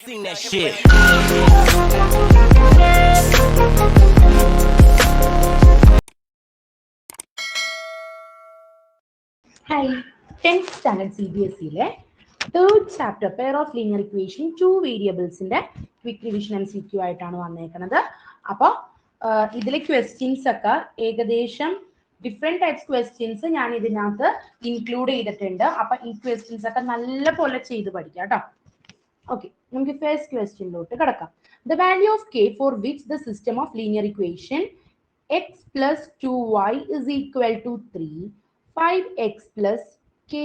Sing that shit. Hi, 10th standard CBSE third chapter pair of linear equation two variables in the quick revision MCQ ആയിട്ടാണ് വന്നേക്കുന്നത്. അപ്പോൾ ഇതിലെ questions ഒക്കെ ഏകദേശം different types questions ഞാൻ ഇതിനകത്ത് ഇൻക്ലൂഡ് ചെയ്തിട്ടുണ്ട്. അപ്പൊ ഈ ക്വസ്റ്റ്യൻസ് ഒക്കെ നല്ല പോലെ ചെയ്ത് പഠിക്കാം കേട്ടോ. ഓക്കെ, നമുക്ക് ഫസ്റ്റ് ക്വസ്റ്റ്യനിലോട്ട് കിടക്കാം. The value of k for which the system of linear equation x plus 2y is equal to 3, 5x plus ky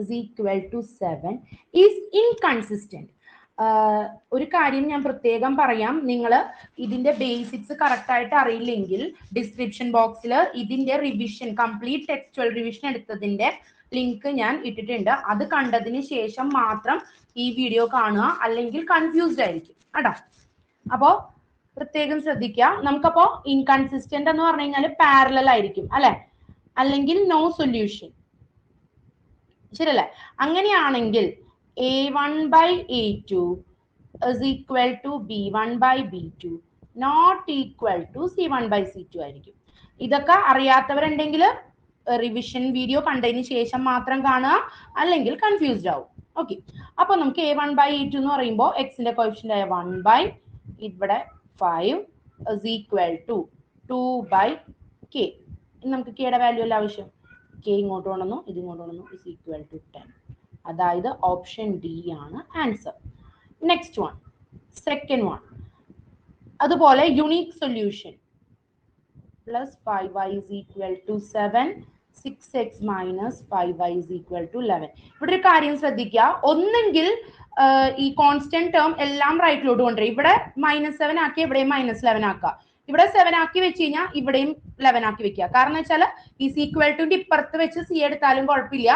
is equal to 7 is inconsistent. ഒരു കാര്യം ഞാൻ പ്രത്യേകം പറയാം, നിങ്ങൾ ഇതിന്റെ ബേസിക്സ് കറക്റ്റ് ആയിട്ട് അറിയില്ലെങ്കിൽ ഡിസ്ക്രിപ്ഷൻ ബോക്സിൽ ഇതിന്റെ റിവിഷൻ കംപ്ലീറ്റ് ടെക്സ്റ്റുവൽ റിവിഷൻ എടുത്തതിന്റെ ലിങ്ക് ഞാൻ ഇട്ടിട്ടുണ്ട്. അത് കണ്ടതിന് ശേഷം മാത്രം ഈ വീഡിയോ കാണുക, അല്ലെങ്കിൽ കൺഫ്യൂസ്ഡ് ആയിരിക്കും കേട്ടോ. അപ്പോ പ്രത്യേകം ശ്രദ്ധിക്കുക. നമുക്കപ്പോ ഇൻകൺസിസ്റ്റന്റ് എന്ന് പറഞ്ഞു കഴിഞ്ഞാൽ പാരലൽ ആയിരിക്കും അല്ലെ, അല്ലെങ്കിൽ നോ സൊല്യൂഷൻ, ശരിയല്ലേ? അങ്ങനെയാണെങ്കിൽ a1/a2 is equal to b1/b2 not equal to c1/c2 ആയിരിക്കും. ഇതൊക്കെ അറിയാത്തവരുണ്ടെങ്കിൽ റിവിഷൻ വീഡിയോ കണ്ടതിന് ശേഷം മാത്രം കാണുക, അല്ലെങ്കിൽ കൺഫ്യൂസ്ഡ് ആവും. ഓക്കെ, അപ്പൊ നമുക്ക് a1/a2 എന്ന് പറയുമ്പോൾ എക്സിന്റെ കോഎഫിഷ്യന്റ് ആയ 1/, ഇവിടെ 5 is equal to 2/k. നമുക്ക് കെയുടെ വാല്യൂ അല്ല ആവശ്യം, k ഇങ്ങോട്ട് കൊണ്ടുവന്നു, ഇത് ഇങ്ങോട്ട് കൊണ്ടുവന്നു, is equal to 10. അതായത് ഓപ്ഷൻ ഡി ആണ് answer. Next one, second one. അതുപോലെ unique solution plus 5y is equal to 7, 6x minus 5y is equal to 11. ഇവിടെ ഒരു കാര്യം ശ്രദ്ധിക്കുക, ഒന്നെങ്കിൽ ഈ കോൺസ്റ്റന്റ് ടേം എല്ലാം റൈറ്റിലോട്ട് കൊണ്ടുവരും. ഇവിടെ -7 ആക്കി ഇവിടെയും -11 ആക്കുക, ഇവിടെ 7 ആക്കി വെച്ച് കഴിഞ്ഞാൽ ഇവിടെയും 11 ആക്കി വെക്കുക. കാരണം വെച്ചാൽ ഈസ് ഈക്വൽ ടു ഇപ്പുറത്ത് വെച്ച് സി എടുത്താലും കുഴപ്പമില്ല,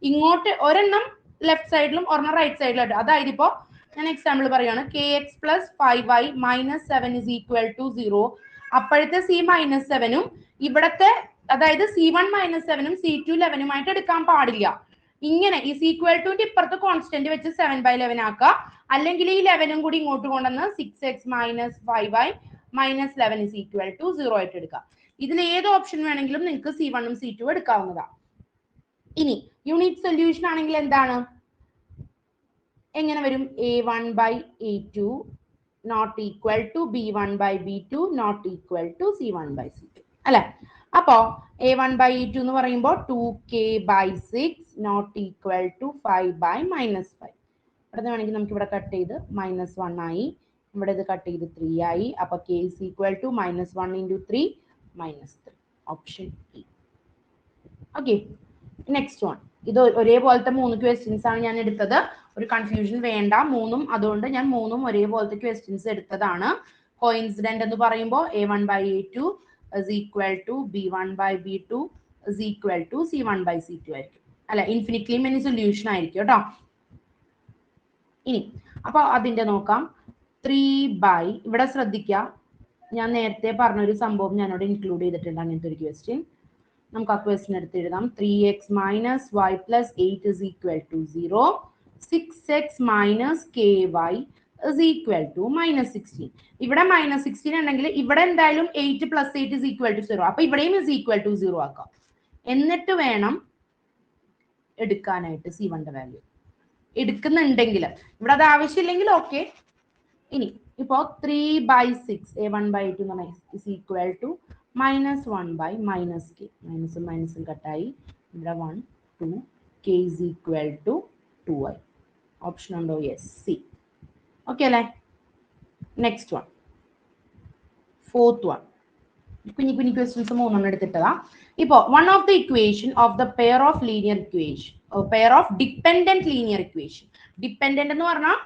ഇങ്ങോട്ട് ഒരെണ്ണം ലെഫ്റ്റ് സൈഡിലും ഒരെണ്ണം റൈറ്റ് സൈഡിലും. അതായത് ഇപ്പോ ഞാൻ എക്സാമ്പിൾ പറയുകയാണ്, kx plus 5y minus 7 is equal to 0. അപ്പോഴത്തെ c -7 ഇവിടത്തെ, അതായത് c1 -7 c2 11 എടുക്കാൻ പാടില്ല. ഇങ്ങനെ ഈ ഈക്വൽ ടു ഇപ്പുറത്ത് കോൺസ്റ്റന്റ് വെച്ച് 7/11 ആക്കുക, അല്ലെങ്കിൽ ഈ 11 കൂടി ഇങ്ങോട്ട് കൊണ്ടുവന്ന് 6x minus 5y minus 11 is equal to 0 ആയിട്ട് എടുക്കുക. ഇതിൽ ഏത് ഓപ്ഷൻ വേണമെങ്കിലും നിങ്ങൾക്ക് c1 ഉം c2 എടുക്കാവുന്നതാണ്. ഇനി യൂണിറ്റ് സൊല്യൂഷൻ ആണെങ്കിൽ എന്താണ്, എങ്ങനെ വരും? a1/a2 not equal to b1/b2 not equal to c1/c2 അല്ലെ? അപ്പോ a1/a2 എന്ന് പറയുമ്പോൾ 2k/6 not equal to 5/-5. ഇവിടെ വേണമെങ്കിൽ നമുക്ക് ഇവിടെ കട്ട് ചെയ്ത് -1 ആയി, ഇവിടെ ഇത് കട്ട് ചെയ്ത് 3 ആയി. അപ്പൊ k is equal to -1 into 3 -3. Option E. Okay, next one. ഇത് ഒരേപോലത്തെ 3 ക്വസ്റ്റ്യൻസ് ആണ് ഞാൻ എടുത്തത്, ഒരു കൺഫ്യൂഷൻ വേണ്ട മൂന്നും. അതുകൊണ്ട് ഞാൻ മൂന്നും ഒരേപോലത്തെ ക്വസ്റ്റ്യൻസ് എടുത്തതാണ്. കോയിൻസിഡന്റ് എന്ന് പറയുമ്പോൾ a1/a2 is equal to b1/b2 is equal to c1/c2 ആയിരിക്കും അല്ല, ഇൻഫിനിറ്റ്ലി മെനി സൊല്യൂഷൻ ആയിരിക്കും കേട്ടോ. ഇനി അപ്പൊ അതിന്റെ നോക്കാം. 3/, ഇവിടെ ശ്രദ്ധിക്കുക, ഞാൻ നേരത്തെ പറഞ്ഞൊരു സംഭവം ഞാനവിടെ ഇൻക്ലൂഡ് ചെയ്തിട്ടുണ്ട്, അങ്ങനത്തെ ഒരു ക്വസ്റ്റ്യൻ. നമുക്ക് ആ ക്വസ്റ്റ്യൻ എടുത്ത് എഴുതാം. 3x minus y plus 8 is equal to 0. 6x minus ky is equal to -16. ഇവിടെ -16 ഉണ്ടെങ്കിൽ ഇവിടെ എന്തായാലും 8 plus 8 is equal to 0. അപ്പൊ ഇവിടെയും is equal to 0 ആക്കാം. എന്നിട്ട് വേണം എടുക്കാനായിട്ട് c1 വാല്യൂ. എടുക്കുന്നുണ്ടെങ്കിൽ, ഇവിടെ അത് ആവശ്യമില്ലെങ്കിൽ ഓക്കെ. ഇനി ഇപ്പോ 3/6 a1/a2 എന്ന് പറഞ്ഞാൽ is equal to -1/-k. മൈനസും മൈനസും കട്ടായി, ഇവിടെ 1 2 k is equal to 2i. Option ഉണ്ടോ? Yes, C. ഓക്കെ അല്ലേ? Next one, fourth one. കുഞ്ഞി ക്വസ്റ്റ്യൻസ് 3 എടുത്തിട്ടതാ. ഇപ്പോ one of the equation of the pair of linear equation, pair of dependent linear equation. Dependent എന്ന് പറഞ്ഞാൽ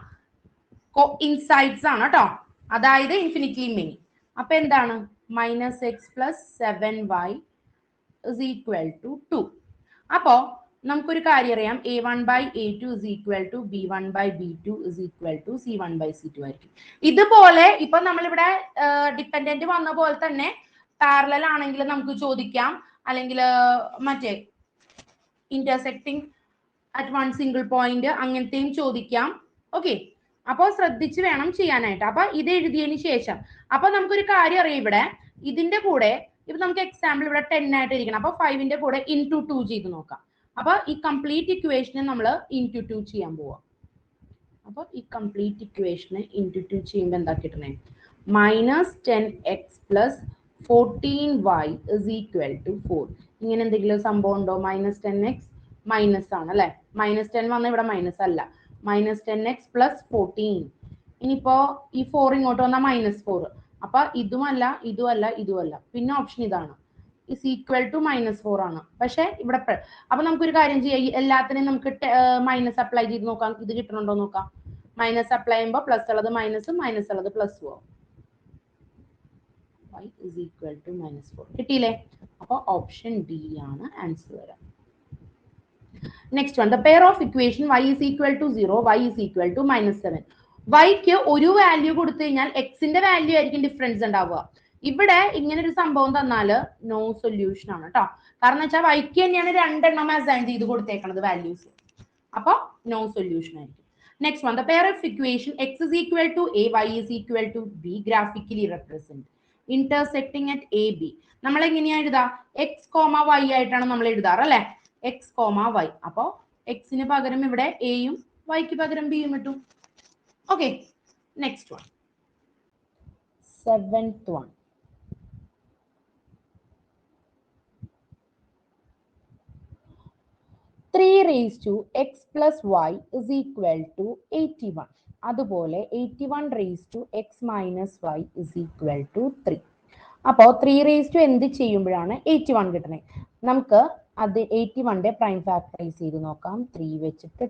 insides ആണ് കേട്ടോ, അതായത് ഇൻഫിനിറ്റ്ലി മെനി. അപ്പൊ എന്താണ്? -x plus 7y is equal to 2. അപ്പോ നമുക്കൊരു കാര്യം അറിയാം, a1/a2 is equal to b1/b2 is equal to c1/c2 ആയിരിക്കും. ഇതുപോലെ ഇപ്പൊ നമ്മളിവിടെ ഡിപ്പെൻഡന്റ് വന്ന പോലെ തന്നെ പാരലൽ ആണെങ്കിൽ നമുക്ക് ചോദിക്കാം, അല്ലെങ്കിൽ മറ്റേ intersecting at one single point അങ്ങനത്തെയും ചോദിക്കാം. ഓക്കെ, അപ്പോൾ ശ്രദ്ധിച്ച് വേണം ചെയ്യാനായിട്ട്. അപ്പൊ ഇത് എഴുതിയതിന് ശേഷം അപ്പൊ നമുക്കൊരു കാര്യം അറിയാം, ഇവിടെ ഇതിന്റെ കൂടെ ഇപ്പൊ നമുക്ക് എക്സാമ്പിൾ ഇവിടെ 10 ആയിട്ട് ഇരിക്കണം. അപ്പൊ 5ന്റെ കൂടെ ഇൻടു 2 ചെയ്ത് നോക്കാം. അപ്പൊ ഈ കംപ്ലീറ്റ് ഇക്വേഷനെ നമ്മൾ ഇൻടു 2 ചെയ്യാൻ പോവാം. അപ്പൊ ഈ കംപ്ലീറ്റ് ഇക്വേഷനെ ഇൻടു 2 ചെയ്യുമ്പോൾ എന്താ കിട്ടണേ? -10x + 14y = 4. ഇങ്ങനെ എന്തെങ്കിലും സംഭവം ഉണ്ടോ? -10x മൈനസ് ആണ് അല്ലെ, -10 വന്ന ഇവിടെ മൈനസ് അല്ല, -10x + 14. ഇനിയിപ്പോ ഈ 4 ഇങ്ങോട്ട് വന്നാൽ -4. അപ്പൊ ഇതുമല്ല ഇതുമല്ല ഇതുമല്ല, പിന്നെ ഓപ്ഷൻ ഇതാണ് =4 ആണ്. പക്ഷെ ഇവിടെ അപ്പൊ നമുക്കൊരു കാര്യം ചെയ്യാം, എല്ലാത്തിനെയും നമുക്ക് മൈനസ് അപ്ലൈ ചെയ്ത് നോക്കാം, ഇത് കിട്ടണുണ്ടോ നോക്കാം. മൈനസ് അപ്ലൈ ചെയ്യുമ്പോൾ പ്ലസ് ഉള്ളത് മൈനസും മൈനസ് ഉള്ളത് പ്ലസ് ആവും. y = -4 കിട്ടിയില്ലേ? അപ്പൊ ഓപ്ഷൻ ഡി ആണ് ആൻസർ വരാം. Next one, the pair of equation y = 0, y = -7. yക്ക് ഒരു വാല്യൂ കൊടുത്തു കഴിഞ്ഞാൽ എക്സിന്റെ വാല്യൂ ആയിരിക്കും ഡിഫറൻസ് ഉണ്ടാവുക. ഇവിടെ ഇങ്ങനെ ഒരു സംഭവം തന്നാല് നോ സൊല്യൂഷൻ ആണ് കേട്ടോ. കാരണം വെച്ചാൽ വൈക്ക് തന്നെയാണ് രണ്ടെണ്ണം അസൈൻ ചെയ്ത് കൊടുത്തേക്കണത് വാല്യൂസ്. അപ്പൊ നോ സൊല്യൂഷൻ ആയിരിക്കും. Next one, the pair of equation x = a, y = b graphically represent intersecting at a, b. നമ്മൾ എങ്ങനെയാ എഴുതാ? x, y ആയിട്ടാണ് നമ്മൾ എഴുതാറ് അല്ലെ, x, y. അപ്പൊ എക്സിന് പകരം ഇവിടെ എയും വൈക്ക് പകരം ബിയും ഇട്ടു. Okay, next one, 7th one. Three raised to x plus y = 81. അതുപോലെ 81 raised to x minus y = 3. അപ്പോൾ 3 raised to എന്ത് ചെയ്യുമ്പോഴാണ് 81 കിട്ടണേ? നമുക്ക് അത് 81ന്റെ പ്രൈം ഫാക്ടറൈസ് ചെയ്ത് നോക്കാം. 3 വെച്ചിട്ട്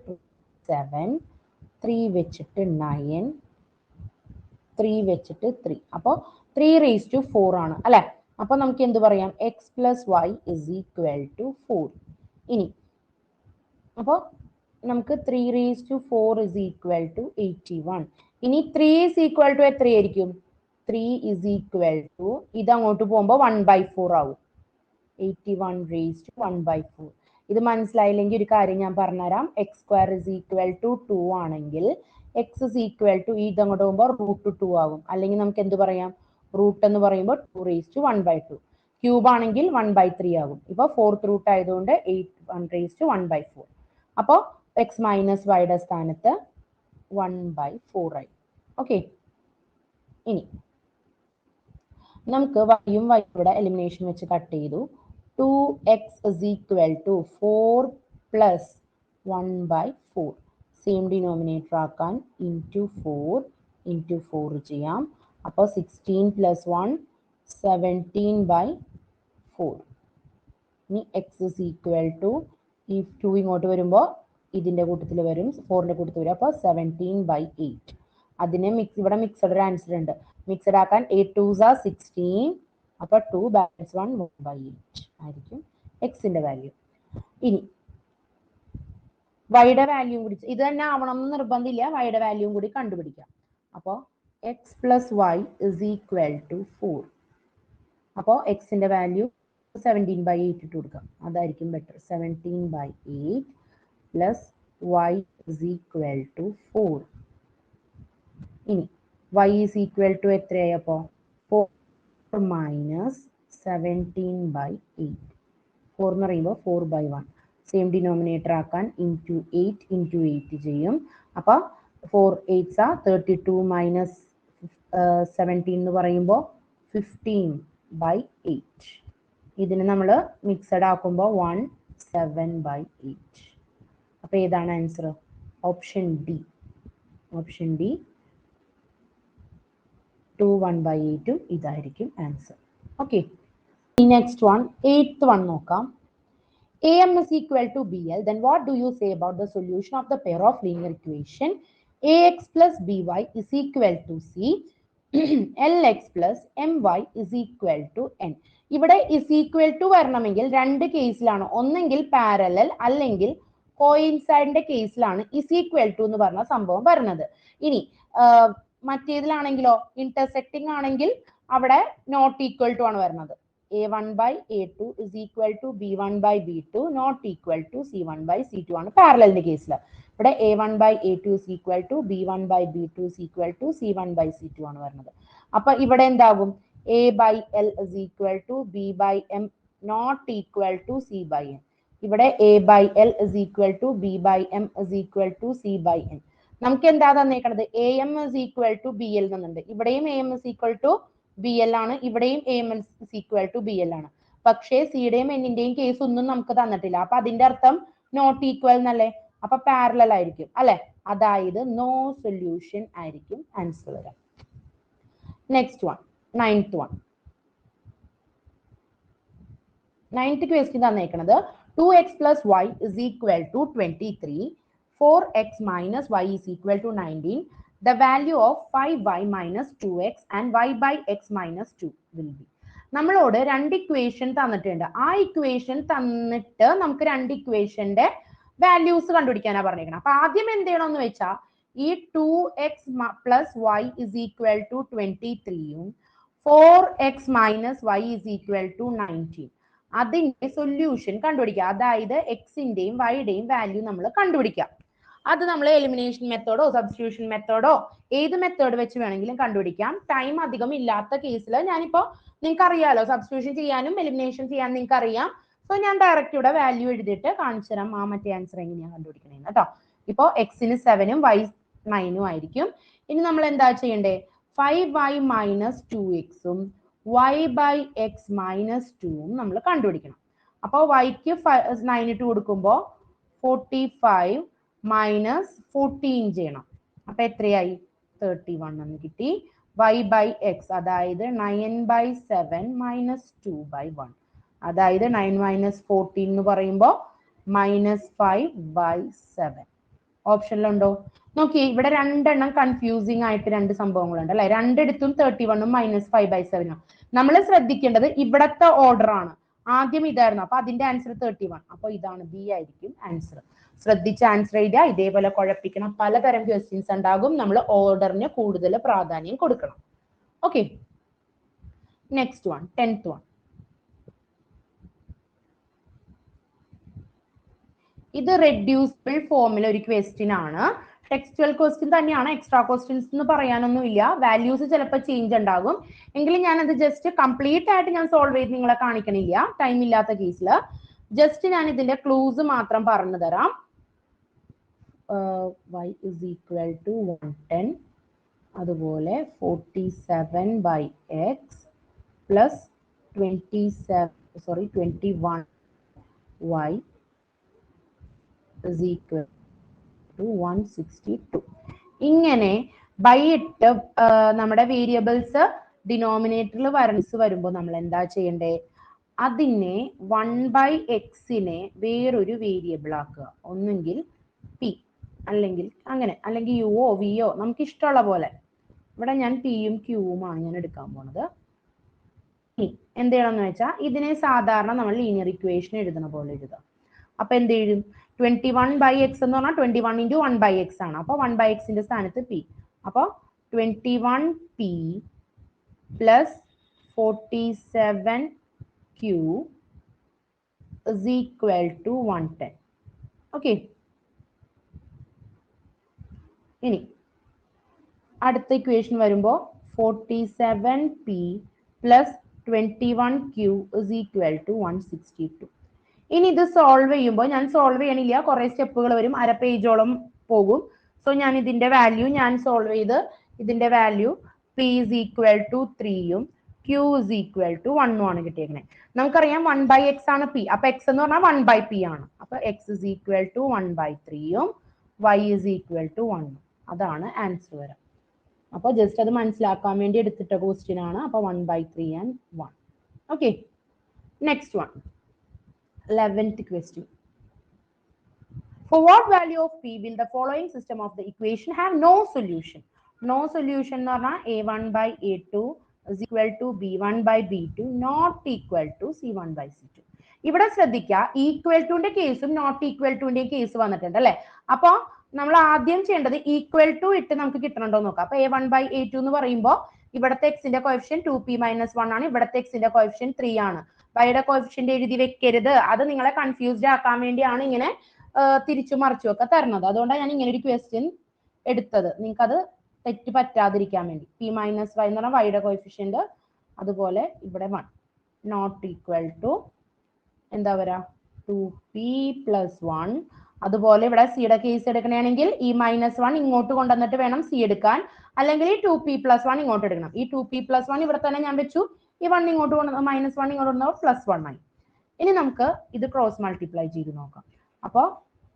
7, 3 വെച്ചിട്ട് 9, 3 വെച്ചിട്ട് 3. അപ്പോൾ 3 raised to 4 ആണ് അല്ലെ. അപ്പൊ നമുക്ക് എന്ത് പറയാം? x plus y = 4. ഇനി അപ്പൊ നമുക്ക് 3 raised to 4 = 81. ഇനി 3 = എത്രയായിരിക്കും? 3 = ഇത് അങ്ങോട്ട് പോകുമ്പോൾ 1/4 ആവും. 81 raised to 1/4. ഇത് മനസ്സിലായില്ലെങ്കിൽ ഒരു കാര്യം ഞാൻ പറഞ്ഞുതരാം. x² = 2 ആണെങ്കിൽ x ഇത് അങ്ങോട്ട് പോകുമ്പോൾ √2 ആകും. അല്ലെങ്കിൽ നമുക്ക് എന്ത് പറയാം? റൂട്ട് എന്ന് പറയുമ്പോൾ 2 raised to 1/2. ക്യൂബ് ആണെങ്കിൽ 1/3 ആകും. ഇപ്പൊ 4th റൂട്ട് ആയതുകൊണ്ട് 81 raised to 1/4. അപ്പോ x മൈനസ് വൈയുടെ സ്ഥാനത്ത് 1/4 ആയി. ഓക്കെ, ഇനി നമുക്ക് വൈയും വൈയും ഇവിടെ എലിമിനേഷൻ വെച്ച് കട്ട് ചെയ്തു. 2x = 4 + 1/4. സെയിം ഡിനോമിനേറ്റർ ആക്കാൻ ഇൻറ്റു 4 ചെയ്യാം. അപ്പോൾ 16 + 1 17/4. ഇനി x = ഈ 2 ഇങ്ങോട്ട് വരുമ്പോൾ ഇതിന്റെ കൂട്ടത്തിൽ വരും, 4ന്റെ കൂട്ടത്തിൽ വരും. അപ്പോൾ 17/8. അതിനെ ഇവിടെ മിക്സഡ് ഒരു ആൻസർ ഉണ്ട്. മിക്സഡ് ആക്കാൻ 8 2s are 16. അപ്പൊ 2 ബാലൻസ് 1 1/8 ആയിരിക്കും എക്സിന്റെ വാല്യൂ. ഇനി വൈയുടെ വാല്യൂ കൂടി ഇത് തന്നെ ആവണം എന്ന് നിർബന്ധമില്ല, വൈയുടെ വാല്യൂ കൂടി കണ്ടുപിടിക്കാം. അപ്പോൾ x plus y = 4. അപ്പോൾ എക്സിന്റെ വാല്യൂ 17/8 ഇട്ട് കൊടുക്കാം, അതായിരിക്കും ബെറ്റർ. 17/8 plus y = 4. ഇനി y = എത്രയായപ്പോ? 4 minus 17/8. 4 എന്ന് പറയുമ്പോൾ 4/1. സെയിം ഡിനോമിനേറ്റർ ആക്കാൻ ഇൻറ്റു 8 ചെയ്യും. അപ്പൊ 4 8s are 32 minus 17 എന്ന് പറയുമ്പോൾ 15/8. ഇതിന് നമ്മൾ മിക്സഡ് ആക്കുമ്പോൾ 1 7/8. അപ്പൊ ഏതാണ് answer? Option D. Option D 2 1/8 ഇതായിരിക്കും answer. Okay, next one 8th one നോക്കാം. AM is equal to BL, then what do you say about the solution of the pair of linear equation AX plus BY is equal to C, LX plus MY is equal to N. ഇവിടെ is equal to വരണമെങ്കിൽ രണ്ട് കേസിലാണ്, ഒന്നെങ്കിൽ parallel അല്ലെങ്കിൽ കോയിൻസൈഡിന്റെ കേസിലാണ് is equal to എന്ന് പറഞ്ഞ സംഭവം വരുന്നത്. ഇനി മറ്റേതിലാണെങ്കിലോ ഇന്റർസെക്റ്റിംഗ് ആണെങ്കിൽ അവിടെ നോട്ട് ഈക്വൽ ടു ആണ് വരുന്നത്. A1/A2 is equal to B1/B2 not equal to C1/C2 ആണ് പാരലലിന്റെ കേസിൽ. ഇവിടെ a1/a2 is equal to b1/b2 is equal to c1/c2 ആണ് വരുന്നത്. അപ്പൊ ഇവിടെ എന്താകും a/l is equal to b/m not equal to c/n. ഇവിടെ a/l is equal to b/m is equal to c/n. നമുക്ക് എന്താ തന്നേക്കണത് am is equal to bl എന്നുണ്ട്. ഇവിടെയും am is equal to bl ആണ്, ഇവിടെയും am is equal to bl ആണ്. പക്ഷേ സിയുടെയും എന്നിന്റെയും case ഒന്നും നമുക്ക് തന്നിട്ടില്ല. അപ്പൊ അതിന്റെ അർത്ഥം നോട്ട് ഈക്വൽ എന്നല്ലേ? അപ്പൊ പാരലൽ ആയിരിക്കും അല്ലെ? അതായത് നോ സൊല്യൂഷൻ ആയിരിക്കും ആൻസർ വരാം. Next one, ninth one. Ninth question തന്നേക്കണത് 2x plus y is equal to 23, 4x minus y is equal to 19. The value of 5y minus 2x and y by x minus 2 will be. നമ്മളോട് രണ്ട് equation തന്നിട്ടുണ്ട്. ആ equation തന്നിട്ട് നമുക്ക് രണ്ട് ഇക്വേഷന്റെ values കണ്ടുപിടിക്കാനാ പറഞ്ഞേക്കണം. അപ്പൊ ആദ്യം എന്ത് ചെയ്യണമെന്ന് വെച്ചാൽ ഈ 2x plus y is equal to 23യും 4x minus y is equal to 19 അതിന്റെ സൊല്യൂഷൻ കണ്ടുപിടിക്കുക. അതായത് എക്സിന്റെയും വൈയുടെയും വാല്യൂ നമ്മൾ കണ്ടുപിടിക്കുക. അത് നമ്മൾ എലിമിനേഷൻ മെത്തേഡോ സബ്സ്റ്റിറ്റ്യൂഷൻ മെത്തേഡോ ഏത് മെത്തേഡ് വെച്ച് വേണമെങ്കിലും കണ്ടുപിടിക്കാം. ടൈം അധികം ഇല്ലാത്ത കേസിൽ ഞാനിപ്പോ നിങ്ങൾക്ക് അറിയാലോ സബ്സ്റ്റിറ്റ്യൂഷൻ ചെയ്യാനും എലിമിനേഷൻ ചെയ്യാനും നിങ്ങൾക്ക് അറിയാം. സോ ഞാൻ ഡയറക്റ്റ് ഇവിടെ വാല്യൂ എഴുതിയിട്ട് കാണിച്ചു തരാം ആ മറ്റേ ആൻസർ എങ്ങനെയാണ് കണ്ടുപിടിക്കണേന്ന് കേട്ടോ. ഇപ്പൊ എക്സിന് 7ഉം y 9ഉം ആയിരിക്കും. ഇനി നമ്മൾ എന്താ ചെയ്യണ്ടേ? 5y minus 2xും y by x minus 2ഉം നമ്മൾ കണ്ടുപിടിക്കണം. അപ്പോൾ yക്ക് 9 ഇട്ട് കൊടുക്കുമ്പോൾ 45 മൈനസ് 14 ചെയ്യണം. അപ്പൊ എത്രയായി? 31 എന്ന് കിട്ടി. y by x അതായത് 9/7 മൈനസ് 2/1 അതായത് 9 മൈനസ് 14 എന്ന് പറയുമ്പോൾ -5/7. ഓപ്ഷനിലുണ്ടോ നോക്കി? ഇവിടെ രണ്ടെണ്ണം കൺഫ്യൂസിങ് ആയിട്ട് രണ്ട് സംഭവങ്ങളുണ്ട് അല്ലെ? രണ്ടിടത്തും 31ഉം -5/7 ആണ്. നമ്മൾ ശ്രദ്ധിക്കേണ്ടത് ഇവിടത്തെ ഓർഡർ ആണ്. ആദ്യം ഇതായിരുന്നു, അപ്പൊ അതിന്റെ ആൻസർ 31. അപ്പൊ ഇതാണ് ബി ആയിരിക്കും ആൻസർ. ശ്രദ്ധിച്ച് ആൻസർ എഴുതുക. ഇതേപോലെ കുഴപ്പിക്കണം. പലതരം ക്വസ്റ്റ്യൻസ് ഉണ്ടാകും. നമ്മൾ ഓർഡറിന് കൂടുതൽ പ്രാധാന്യം കൊടുക്കണം. Okay, next one, 10th one. ഇത് റെഡ്യൂസിബിൾ ഫോമിൽ ഒരു ക്വസ്റ്റ്യൻ ആണ്. ടെക്സ്റ്റുവൽ ക്വസ്റ്റ്യൻ തന്നെയാണ്. എക്സ്ട്രാ ക്വസ്റ്റ്യൻസ് എന്ന് പറയാനൊന്നുമില്ല. വാല്യൂസ് ചിലപ്പോൾ ചേഞ്ച് ഉണ്ടാകും. എങ്കിലും ഞാനത് ജസ്റ്റ് കംപ്ലീറ്റ് ആയിട്ട് ഞാൻ സോൾവ് ചെയ്ത് നിങ്ങളെ കാണിക്കണില്ല, ടൈം ഇല്ലാത്ത കേസിൽ. ജസ്റ്റ് ഞാൻ ഇതിന്റെ ക്ലൂസ് മാത്രം പറഞ്ഞു തരാം. y is equal to 110, അതുപോലെ 47/x plus 21y is equal to 162. ഇങ്ങനെ ബൈ ഇട്ട് നമ്മുടെ വേരിയബിൾസ് ഡിനോമിനേറ്ററിൽ വരുമ്പോൾ നമ്മൾ എന്താ ചെയ്യണ്ടേ? അതിനെ 1/xനെ വേറൊരു വേരിയബിൾ ആക്കുക. ഒന്നെങ്കിൽ പി, അല്ലെങ്കിൽ അങ്ങനെ, അല്ലെങ്കിൽ യുവോ വിയോ നമുക്ക് ഇഷ്ടമുള്ള പോലെ. ഇവിടെ ഞാൻ പിയും ക്യൂവുമാണ് ഞാൻ എടുക്കാൻ പോണത്. എന്ത് ചെയ്യണമെന്ന് വെച്ചാൽ ഇതിനെ സാധാരണ നമ്മൾ ലീനിയർ ഇക്വേഷൻ എഴുതുന്ന പോലെ എഴുതാം. അപ്പൊ എന്ത് എഴുതും? 21/x എന്ന് പറഞ്ഞാൽ 21 × 1/x ആണ്. അപ്പൊ 1/xന്റെ സ്ഥാനത്ത് പി. അപ്പൊ 21p plus 47q is equal to 110. Okay, ഇനി അടുത്ത ഇക്വേഷൻ വരുമ്പോൾ 47p plus 21q is equal to 162. ഇനി ഇത് സോൾവ് ചെയ്യുമ്പോൾ ഞാൻ സോൾവ് ചെയ്യണില്ല, കുറെ സ്റ്റെപ്പുകൾ വരും, അര പേജോളം പോകും. സോ ഞാൻ ഇതിന്റെ വാല്യൂ ഞാൻ സോൾവ് ചെയ്ത് ഇതിന്റെ value p is equal to 3യും q is equal to 1ഉം ആണ് കിട്ടിയേക്കണേ. നമുക്കറിയാം 1/x ആണ് p. അപ്പൊ x എന്ന് പറഞ്ഞാൽ 1/p ആണ്. അപ്പൊ x is equal to 1/3യും y is equal to 1ഉം. അതാണ് ആൻസർ വരാം. അപ്പൊ ജസ്റ്റ് അത് മനസ്സിലാക്കാൻ വേണ്ടി എടുത്തിട്ട ക്വസ്റ്റ്യൻ ആണ്. അപ്പൊ 1/3 and 1. Okay, next one, 11th question. For what value of p will the following system of the equation have no solution? No solution എന്ന് പറഞ്ഞാൽ a1/a2 is equal to b1/b2 not equal to c1/c2. ഇവിടെ ശ്രദ്ധിക്കുക, equal ടുന്റെ കേസും not equal ടുന്റെ case വന്നിട്ടുണ്ട് അല്ലെ? അപ്പൊ നമ്മൾ ആദ്യം ചെയ്യേണ്ടത് ഈക്വൽ ടു ഇട്ട് നമുക്ക് കിട്ടണുണ്ടോ നോക്കാം. അപ്പൊ a1/a2 എന്ന് പറയുമ്പോൾ ഇവിടത്തെ എക്സിന്റെ കോഎഫിഷ്യന്റ് 2p - 1 ആണ്. ഇവിടത്തെ എക്സിന്റെ കോഎഫിഷ്യന്റ് 3 ആണ്. വൈയുടെ കോഎഫിഷ്യന്റ് എഴുതി വെക്കരുത്. അത് നിങ്ങളെ കൺഫ്യൂസ്ഡ് ആക്കാൻ വേണ്ടിയാണ് ഇങ്ങനെ തിരിച്ചു മറിച്ചും ഒക്കെ തരണത്. അതുകൊണ്ടാണ് ഞാൻ ഇങ്ങനെ ഒരു ക്വസ്റ്റ്യൻ എടുത്തത്, നിങ്ങൾക്ക് അത് തെറ്റ് പറ്റാതിരിക്കാൻ വേണ്ടി. p മൈനസ് വൈ എന്ന് പറഞ്ഞാൽ വൈയുടെ കോയിഫിഷ്യന്റ്, അതുപോലെ ഇവിടെ 1 നോട്ട് ഈക്വൽ ടു എന്താ പറയാ 2p + 1. അതുപോലെ ഇവിടെ സിയുടെ കേസ് എടുക്കണമെങ്കിൽ ഈ -1 ഇങ്ങോട്ട് കൊണ്ടുവന്നിട്ട് വേണം സി എടുക്കാൻ, അല്ലെങ്കിൽ ഈ 2p + 1 ഇങ്ങോട്ട് എടുക്കണം. ഈ 2p + 1 ഇവിടെ തന്നെ ഞാൻ വെച്ചു, ഈ 1 ഇങ്ങോട്ട് കൊണ്ടുവന്ന് -1 ഇങ്ങോട്ട് കൊണ്ടുവന്നപ്പോൾ +1 ആയി. ഇനി നമുക്ക് ഇത് ക്രോസ് മൾട്ടിപ്ലൈ ചെയ്ത് നോക്കാം. അപ്പോൾ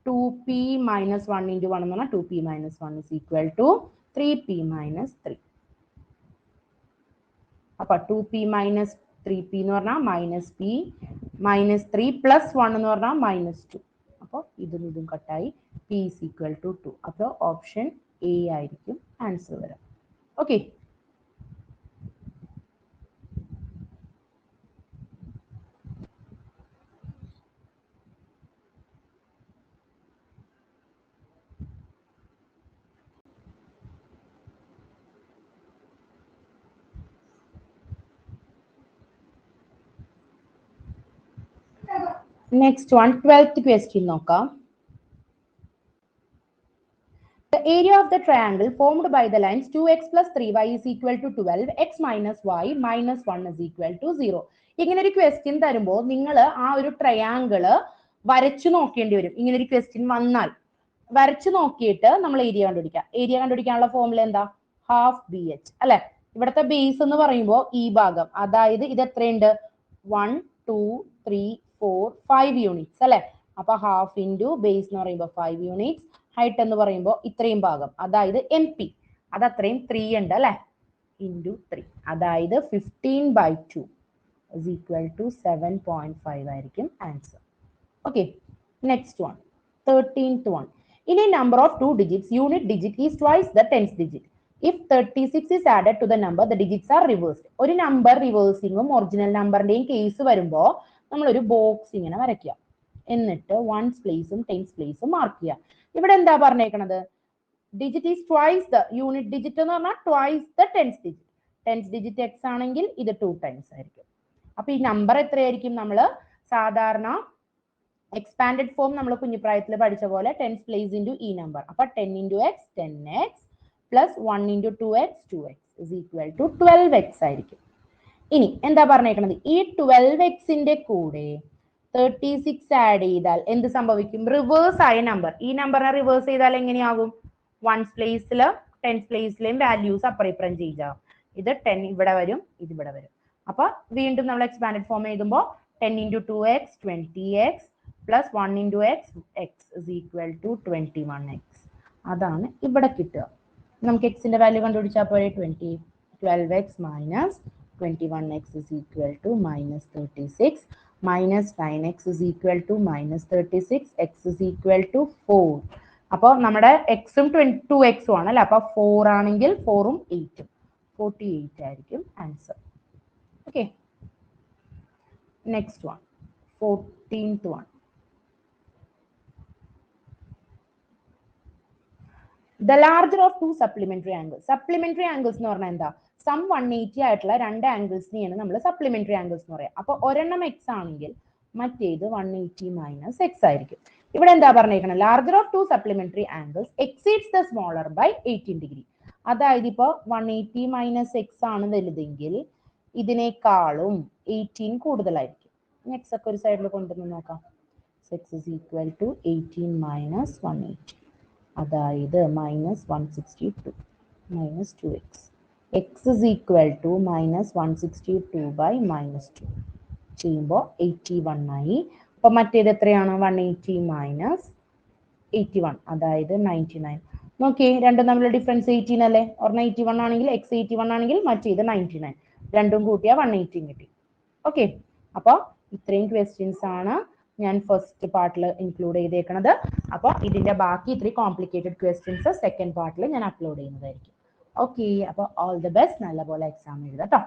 2p - 1 × 1 എന്ന് പറഞ്ഞാൽ 2p - 1 = 3p - 3. അപ്പൊ 2p - 3p എന്ന് പറഞ്ഞാൽ -p -3 + 1 എന്ന് പറഞ്ഞാൽ -2. അപ്പോൾ ഇതും കട്ടായി, p = 2. അപ്പോൾ ഓപ്ഷൻ എ ആയിരിക്കും ആൻസർ വരാം. Okay, next one 12th question നോക്കാം. The area of the triangle formed by the lines 2x + 3y = 12, x - y - 1 = 0. ഇങ്ങനെ ഒരു ക്വസ്റ്റ്യൻ തരുമ്പോൾ നിങ്ങൾ ആ ഒരു ട്രയാങ്കിള് വരച്ചു നോക്കേണ്ടി വരും. ഇങ്ങനെ ഒരു ക്വസ്റ്റ്യൻ വന്നാൽ വരച്ചു നോക്കിയിട്ട് നമ്മൾ ഏരിയ കണ്ടുപിടിക്കാം. ഏരിയ കണ്ടുപിടിക്കാനുള്ള ഫോർമുല എന്താ? ½ BH അല്ലെ. ഇവിടുത്തെ ബേസ് എന്ന് പറയുമ്പോൾ ഈ ഭാഗം, അതായത് ഇത് എത്രയുണ്ട്? 1 2 3 4 5 യൂണിറ്റ്സ് അല്ലെ. അപ്പൊ ½ ഇൻറ്റു ബേസ് എന്ന് പറയുമ്പോൾ 5 യൂണിറ്റ്സ്, ഹൈറ്റ് എന്ന് പറയുമ്പോൾ ഇത്രയും ഭാഗം, അതായത് MP, അത് അത്രയും 3 ഉണ്ട് അല്ലെ, ഇൻറ്റു 3, അതായത് 15/2 = 7.5 ആയിരിക്കും answer. Okay, next one 13th one. In a number of 2 digits, unit digit is twice the 10th digit. If 36 is added to the number, the digits are reversed. ഒരു നമ്പർ റിവേഴ്സിങ്ങും ഒറിജിനൽ നമ്പറിന്റെയും കേസ് വരുമ്പോൾ നമ്മൾ ഒരു box ഇങ്ങനെ വരയ്ക്കുക, എന്നിട്ട് 1's പ്ലേസും 10's പ്ലേസും mark ചെയ്യുക. ഇവിടെ എന്താ പറഞ്ഞേക്കണത്? Digit is twice the, unit digit എന്ന് പറഞ്ഞാൽ twice the 10th digit. 10th digit x ആണെങ്കിൽ ഇത് 2 times ആയിരിക്കും. അപ്പൊ ഈ നമ്പർ എത്രയായിരിക്കും? നമ്മൾ സാധാരണ എക്സ്പാൻഡഡ് ഫോം നമ്മൾ കുഞ്ഞിപ്രായത്തിൽ പഠിച്ച പോലെ 10's place into ഈ നമ്പർ. അപ്പൊ 10 × x 10x + 1 × 2x 2x = 12x ആയിരിക്കും. ഇനി എന്താ പറഞ്ഞേക്കണത്? ഈ 12xന്റെ കൂടെ 36 ആഡ് ചെയ്താൽ എന്ത് സംഭവിക്കും? റിവേഴ്സ് ആയ നമ്പർ, ഈ നമ്പറിനെ റിവേഴ്സ് ചെയ്താൽ എങ്ങനെയാകും? 1's പ്ലേസില് 10's പ്ലേസിലെയും വാല്യൂസ് അപ്പുറം ചെയ്യാം. ഇത് 10 ഇവിടെ വരും, ഇത് ഇവിടെ വരും. അപ്പൊ വീണ്ടും നമ്മൾ എക്സ്പാൻഡഡ് ഫോം എഴുതുമ്പോൾ 10 × 2x 20x + 1 × x x = 21x. അതാണ് ഇവിടെ കിട്ടുക. നമുക്ക് എക്സിന്റെ വാല്യൂ കണ്ടുപിടിച്ചാൽ പോലെ 12x - 21x = -36 -9x = -36 x = 4. അപ്പോൾ നമ്മുടെ എക്സും 2x ആണ് അല്ലെ. അപ്പൊ 4 ആണെങ്കിൽ 4ഉം 8ഉം 48 ആയിരിക്കും answer. Okay, next one 14th one. The larger of 2 supplementary angles. Supplementary angles എന്ന് പറഞ്ഞാൽ എന്താ? സം 180 ആയിട്ടുള്ള രണ്ട് ആംഗിൾസിനെയാണ് നമ്മൾ സപ്ലിമെന്ററി ആംഗിൾസ് എന്ന് പറയാം. അപ്പൊ ഒരെണ്ണം x ആണെങ്കിൽ മറ്റേത് 180 - x ആയിരിക്കും. ഇവിടെ എന്താ പറഞ്ഞേക്കണം? Larger of 2 supplementary angles exceeds the smaller by 18 degree. അതായത് ഇപ്പൊ 180 - x ആണ് വലുതെങ്കിൽ ഇതിനേക്കാളും 18 കൂടുതലായിരിക്കും. x ഒക്കെ ഒരു സൈഡിൽ കൊണ്ടുവന്ന് നോക്കാം. x = 18 - 180, അതായത് -162 - 2x. x = -162/-2 ചെയ്യുമ്പോൾ 81 ആയി. അപ്പൊ മറ്റേത് എത്രയാണ്? 180 - 81, അതായത് 99. നോക്കിയേ, രണ്ടും തമ്മിലുള്ള ഡിഫറൻസ് 18 അല്ലേ. ഒരെണ്ണം 81 ആണെങ്കിൽ x 81 ആണെങ്കിൽ മറ്റേത് 99. രണ്ടും കൂട്ടിയാൽ 180 കിട്ടി. ഓക്കെ, അപ്പോൾ ഇത്രയും ക്വസ്റ്റ്യൻസ് ആണ് ഞാൻ ഫസ്റ്റ് പാർട്ടിൽ ഇൻക്ലൂഡ് ചെയ്തേക്കുന്നത്. അപ്പോൾ ഇതിന്റെ ബാക്കി ഇത്രയും കോംപ്ലിക്കേറ്റഡ് ക്വസ്റ്റ്യൻസ് സെക്കൻഡ് പാർട്ടിൽ ഞാൻ അപ്ലോഡ് ചെയ്യുന്നതായിരിക്കും. ഓക്കെ, അപ്പോൾ ഓൾ ദി ബെസ്റ്റ്, നല്ലപോലെ എക്സാം എഴുതാം കേട്ടോ.